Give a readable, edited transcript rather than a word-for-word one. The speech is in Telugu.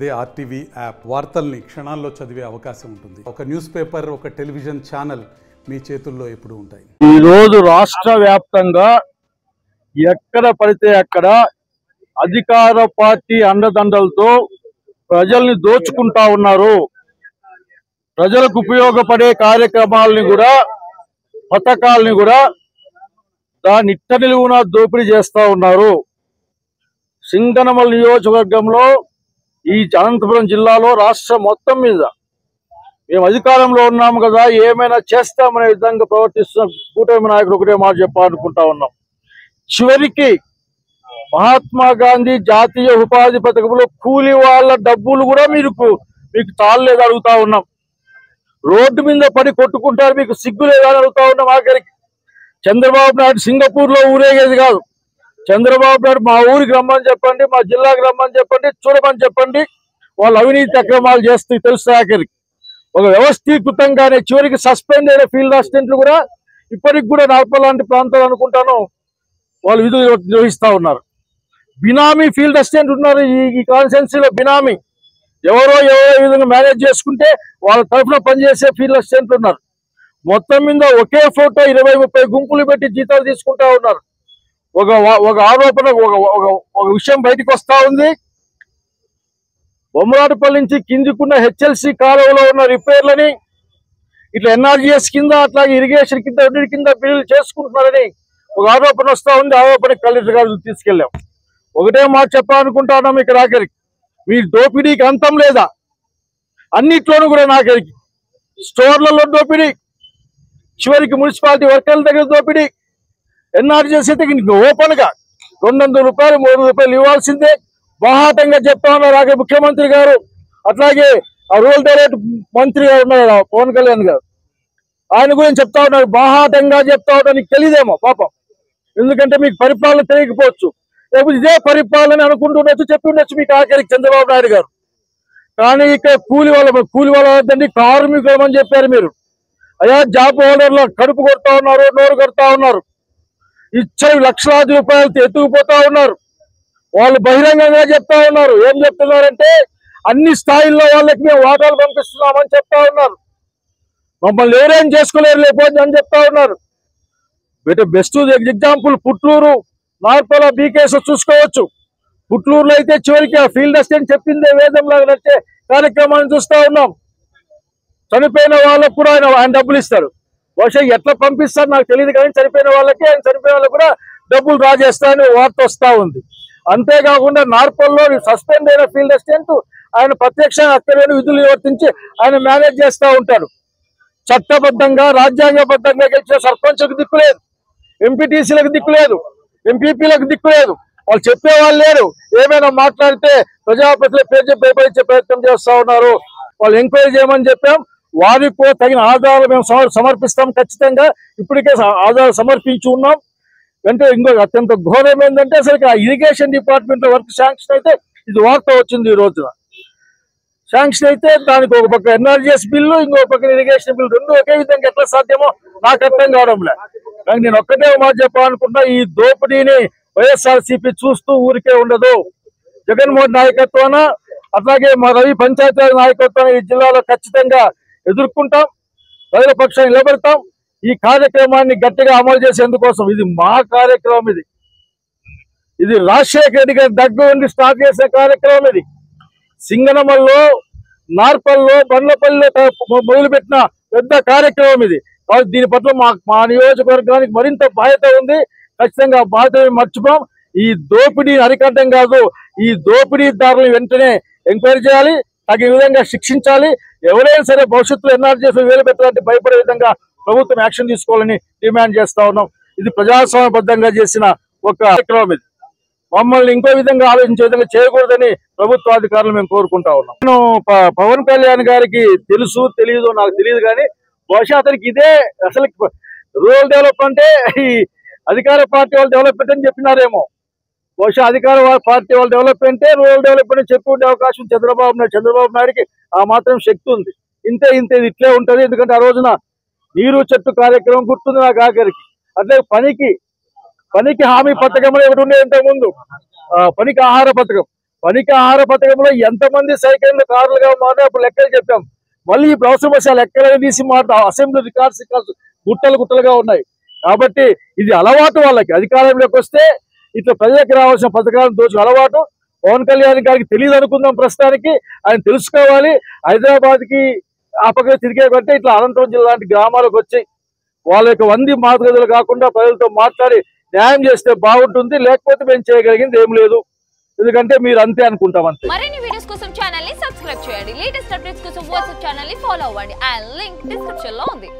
అదే ఆర్టీవీ యాప్ వార్తల్ని క్షణాల్లో చదివే అవకాశం ఉంటుంది. ఒక న్యూస్ పేపర్, ఒక టెలివిజన్ ఛానల్ మీ చేతుల్లో ఎప్పుడూ ఉంటాయి. ఈ రోజు రాష్ట్ర వ్యాప్తంగా ఎక్కడ పడితే అక్కడ అధికార పార్టీ అండదండలతో ప్రజల్ని దోచుకుంటా ఉన్నారు. ప్రజలకు ఉపయోగపడే కార్యక్రమాలని కూడా, పథకాలని కూడా దాని ఇట్ట నిలువున దోపిడీ చేస్తా ఉన్నారు. సింగనమల నియోజకవర్గంలో, ఈ అనంతపురం జిల్లాలో, రాష్ట్రం మొత్తం మీద మేము అధికారంలో ఉన్నాము కదా, ఏమైనా చేస్తామనే విధంగా ప్రవర్తిస్తున్న కూటమి నాయకుడు ఒకటే మాట చెప్పాలనుకుంటా ఉన్నాం. చివరికి మహాత్మా గాంధీ జాతీయ ఉపాధి పథకంలో కూలి వాళ్ళ డబ్బులు కూడా మీకు తాళలేదు అడుగుతా ఉన్నాం. రోడ్డు మీద పడి కొట్టుకుంటారు, మీకు సిగ్గు లేదని అడుగుతా ఉన్నాం. ఆఖరికి చంద్రబాబు నాయుడు సింగపూర్ లో ఊరేగేది కాదు. చంద్రబాబు నాయుడు మా ఊరికి రమ్మని చెప్పండి, మా జిల్లాకి రమ్మని చెప్పండి, చూడమని చెప్పండి, వాళ్ళు అవినీతి అక్రమాలు చేస్తూ తెలుస్తాయి. ఆఖరికి ఒక వ్యవస్థీకృతంగానే చివరికి సస్పెండ్ అయిన ఫీల్డ్ అసిస్టెంట్లు కూడా ఇప్పటికి కూడా నార్పల్ లాంటి ప్రాంతాలు అనుకుంటాను వాళ్ళు విధులు నిర్వహిస్తా ఉన్నారు. బినామీ ఫీల్డ్ అసిస్టెంట్ ఉన్నారు ఈ కాన్స్టిట్యున్సీలో. బినామీ ఎవరో విధంగా మేనేజ్ చేసుకుంటే వాళ్ళ తరఫున పనిచేసే ఫీల్డ్ అసిస్టెంట్లు ఉన్నారు. మొత్తం మీద ఒకే ఫోటో 20-30 గుంపులు పెట్టి జీతాలు తీసుకుంటా ఉన్నారు. ఒక ఆరోపణ, ఒక విషయం బయటకు వస్తా ఉంది. బొమ్మరాటపల్లి నుంచి కిందికున్న హెచ్ఎల్సి కాలువలో ఉన్న రిపేర్లని ఇట్లా ఎన్ఆర్జీఎస్ కింద, అట్లాగే ఇరిగేషన్ కింద, అన్నిటి కింద బిల్లులు చేసుకుంటున్నారని ఒక ఆరోపణ వస్తూ ఉంది. ఆరోపణ కలెక్టర్ గారు తీసుకెళ్ళాం. ఒకటే మాట చెప్పాలనుకుంటున్నాం, ఇక్కడ ఆఖరికి మీ దోపిడీకి అంతం లేదా? అన్నిట్లోనూ కూడా నాకరికి స్టోర్లలో దోపిడీ, చివరికి మున్సిపాలిటీ వర్కర్ల దగ్గర దోపిడీ, ఎన్ఆర్జీఎస్ అయితే ఓపెన్ గా 200 రూపాయలు 300 రూపాయలు ఇవ్వాల్సిందే బాహాటంగా చెప్తా ఉన్నారు. అలాగే ముఖ్యమంత్రి గారు, అట్లాగే ఆ రూరల్ డైరెక్ట్ మంత్రి గారు ఉన్నారు పవన్ కళ్యాణ్ గారు, ఆయన గురించి చెప్తా ఉన్నారు. బాహాటంగా చెప్తా ఉన్నారు. నీకు తెలియదేమో పాపం, ఎందుకంటే మీకు పరిపాలన తెలియకపోవచ్చు, లేకపోతే ఇదే పరిపాలన అనుకుంటుండొచ్చు, చెప్పి ఉండొచ్చు మీకు ఆఖరికి చంద్రబాబు నాయుడు గారు. కానీ ఇక్కడ కూలి వాళ్ళ వద్దండి, కార్మికులు అని చెప్పారు మీరు. అయ్యా, జాబ్ హోల్డర్లు కడుపు కొడతా ఉన్నారు, నోరు కొడతా ఉన్నారు, ఇచ్చే లక్షలాది రూపాయలతో ఎత్తుకుపోతా ఉన్నారు. వాళ్ళు బహిరంగంగా చెప్తా ఉన్నారు. ఏం చెప్తున్నారంటే అన్ని స్థాయిల్లో వాళ్ళకి మేము వాటాలు పంపిస్తున్నామని చెప్తా ఉన్నారు. మమ్మల్ని ఎవరేం చేసుకోలేరు లేకపోతే అని చెప్తా ఉన్నారు. Best example Putlur, Narpala, BKS చూసుకోవచ్చు. పుట్లూరులో అయితే చివరికి ఆ ఫీల్డ్ అసిస్టెంట్ చెప్పిందే వేదంలాగా నచ్చే కార్యక్రమాన్ని చూస్తా ఉన్నాం. చనిపోయిన వాళ్ళకు కూడా ఆయన డబ్బులు ఇస్తారు. బహుశా ఎట్లా పంపిస్తారు నాకు తెలియదు, కానీ చనిపోయిన వాళ్ళకి కూడా డబ్బులు డ్రా చేస్తారని వార్త వస్తూ ఉంది. అంతేకాకుండా నార్పల్లో సస్పెండ్ అయిన ఫీల్డ్ అసిస్టెంట్ ఆయన ప్రత్యక్షంగా అక్కడ విధులు నిర్వర్తించి ఆయన మేనేజ్ చేస్తూ ఉంటాడు. చట్టబద్ధంగా, రాజ్యాంగబద్ధంగా గెలిచిన సర్పంచ్లకు దిక్కులేదు, ఎంపీటీసీలకు దిక్కులేదు, ఎంపీపీలకు దిక్కులేదు. వాళ్ళు చెప్పేవాళ్ళు లేరు. ఏమైనా మాట్లాడితే ప్రజాప్రతినిధుల పేరు చెప్పి భయపడించే ప్రయత్నం చేస్తూ ఉన్నారు. వాళ్ళు ఎంక్వైరీ చేయమని చెప్పాం. వారికి కూడా తగిన ఆధారాలు మేము సమర్పిస్తాం ఖచ్చితంగా. ఇప్పటికే ఆధారాలు సమర్పించి ఉన్నాం. అంటే ఇంకొక అత్యంత ఘోరం ఏంటంటే అసలు ఆ ఇరిగేషన్ డిపార్ట్మెంట్ లో వర్క్ శాంక్షన్ అయితే ఇది వార్త వచ్చింది. ఈ రోజున శాంక్షన్ అయితే దానికి ఒక పక్క ఎన్ఆర్జీఎస్ బిల్లు, ఇంకొక పక్క ఇరిగేషన్ బిల్లు, రెండు ఒకే విధంగా ఎట్లా సాధ్యమో నాకు అర్థం కావడంలే. కానీ నేను ఒక్కటే మాట చెప్పాలనుకుంటున్నా, ఈ దోపిడీని వైఎస్ఆర్సీపీ చూస్తూ ఊరికే ఉండదు. జగన్మోహన్ నాయకత్వాన, అట్లాగే మా రవి పంచాయతీ నాయకత్వాన్ని ఈ జిల్లాలో ఖచ్చితంగా ఎదుర్కొంటాం, ప్రజల పక్షాన్ని నిలబెడతాం. ఈ కార్యక్రమాన్ని గట్టిగా అమలు చేసేందుకోసం ఇది మా కార్యక్రమం. ఇది రాజశేఖర రెడ్డి గారి దగ్గర నుండి స్టార్ట్ చేసే కార్యక్రమం. ఇది సింగనమల్లో, నార్పల్లో, బండ్లపల్లిలో మొదలుపెట్టిన పెద్ద కార్యక్రమం ఇది. కాబట్టి దీని పట్ల మా నియోజకవర్గానికి మరింత బాధ్యత ఉంది. ఖచ్చితంగా బాధ్యత మర్చిపోం. ఈ దోపిడీని అరికట్టడం కాదు, ఈ దోపిడీదారులను వెంటనే ఎంక్వైరీ చేయాలి, తగిన విధంగా శిక్షించాలి. ఎవరైనా సరే భవిష్యత్తులో ఎన్ఆర్జీఎస్ వేలు పెట్టాలంటే భయపడే విధంగా ప్రభుత్వం యాక్షన్ తీసుకోవాలని డిమాండ్ చేస్తా ఉన్నాం. ఇది ప్రజాస్వామ్యబద్ధంగా చేసిన ఒక కార్యక్రమం. ఇది మమ్మల్ని ఇంకో విధంగా ఆలోచించే విధంగా చేయకూడదని ప్రభుత్వాధికారులు మేము కోరుకుంటా ఉన్నాం. నేను పవన్ కళ్యాణ్ గారికి తెలుసు తెలియదు నాకు తెలియదు, కానీ బహుశా అతనికి ఇదే అసలు రూరల్ డెవలప్మెంట్ ఈ అధికార పార్టీ వాళ్ళు డెవలప్మెంట్ అని చెప్పినారేమో. బహుశా అధికార పార్టీ వాళ్ళు డెవలప్మెంటే రూరల్ డెవలప్మెంట్ చెప్పి ఉండే అవకాశం చంద్రబాబు నాయుడికి ఆ మాత్రం శక్తి ఉంది. ఇంతే ఇట్లే ఉంటది. ఎందుకంటే ఆ రోజున నీరు చెట్టు కార్యక్రమం గుర్తుంది నాకు ఆఖరికి. అట్లే పనికి హామీ పథకం ఒకటి ఉండేది ఇంతకుముందు, పనికి ఆహార పథకం. పనికి ఆహార పథకంలో ఎంతమంది సైకిళ్ళు కార్లుగా మారి అప్పుడు లెక్కలు చెప్పాం. మళ్ళీ ఇప్పుడు అవసరం వస్తే లెక్కలు తీసి మాట అసెంబ్లీ రికార్డ్స్ గుట్టలుగా ఉన్నాయి. కాబట్టి ఇది అలవాటు వాళ్ళకి. అధికారంలోకి వస్తే ఇట్లా ప్రజలకు రావాల్సిన పథకాలను దోచు అలవాటు. పవన్ కళ్యాణ్ గారికి తెలియదు అనుకుందాం, ప్రస్తుతానికి ఆయన తెలుసుకోవాలి. హైదరాబాద్కి ఆ పక్కన తిరిగే కంటే ఇట్లా అనంతపురం జిల్లా లాంటి గ్రామాలకు వచ్చి వాళ్ళ యొక్క వంది మాతృగదులు కాకుండా ప్రజలతో మాట్లాడి న్యాయం చేస్తే బాగుంటుంది. లేకపోతే మేము చేయగలిగింది ఏం లేదు, ఎందుకంటే మీరు అంతే అనుకుంటాం అంతే. మరిన్ని వీడియోస్ కోసం ఛానల్ ని సబ్స్క్రైబ్ చేయండి. లేటెస్ట్ అప్డేట్స్ కోసం వాట్సాప్ ఛానల్ ని ఫాలో అవ్వండి. ఆ లింక్ డిస్క్రిప్షన్ లో ఉంది.